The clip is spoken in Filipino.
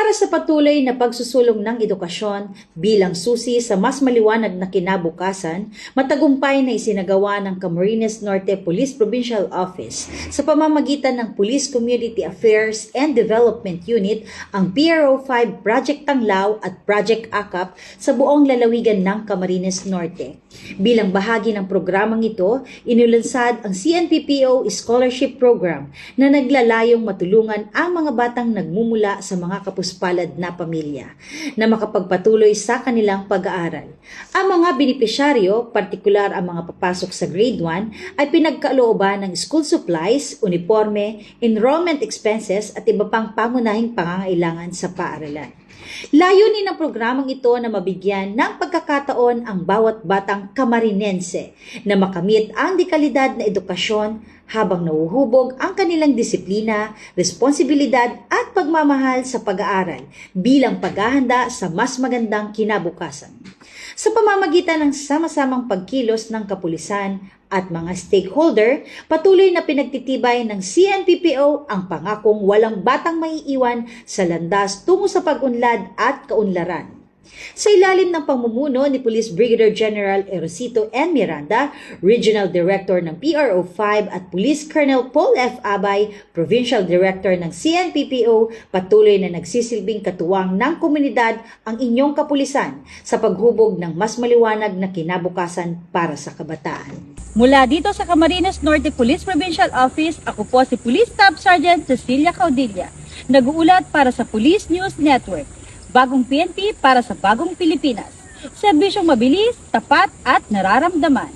Para sa patuloy na pagsusulong ng edukasyon bilang susi sa mas maliwanag na kinabukasan, matagumpay na isinagawa ng Camarines Norte Police Provincial Office sa pamamagitan ng Police Community Affairs and Development Unit ang PRO5 Project Tanglaw at Project AKAP sa buong lalawigan ng Camarines Norte. Bilang bahagi ng programang ito, inulunsad ang CNPPO Scholarship Program na naglalayong matulungan ang mga batang nagmumula sa mga kapuspalad na pamilya na makapagpatuloy sa kanilang pag-aaral. Ang mga benepisyaryo, partikular ang mga papasok sa grade 1, ay pinagkalooban ng school supplies, uniforme, enrollment expenses at iba pang pangunahing pangangailangan sa paaralan. Layunin ng programang ito na mabigyan ng pagkakataon ang bawat batang Camarinense na makamit ang dekalidad na edukasyon habang nauhubog ang kanilang disiplina, responsibilidad at pagmamahal sa pag-aaral bilang paghahanda sa mas magandang kinabukasan. Sa pamamagitan ng sama-samang pagkilos ng kapulisan at mga stakeholder, patuloy na pinagtitibay ng CNPPO ang pangakong walang batang maiiwan sa landas tungo sa pag-unlad at kaunlaran. Sa ilalim ng pamumuno ni Police Brigadier General Erosito N. Miranda, Regional Director ng PRO5 at Police Colonel Paul F. Abay, Provincial Director ng CNPPO, patuloy na nagsisilbing katuwang ng komunidad ang inyong kapulisan sa paghubog ng mas maliwanag na kinabukasan para sa kabataan. Mula dito sa Camarines Norte Police Provincial Office, ako po si Police Staff Sergeant Cecilia Caudilla, nag-uulat para sa Police News Network. Bagong PNP para sa bagong Pilipinas. Serbisyong mabilis, tapat at nararamdaman.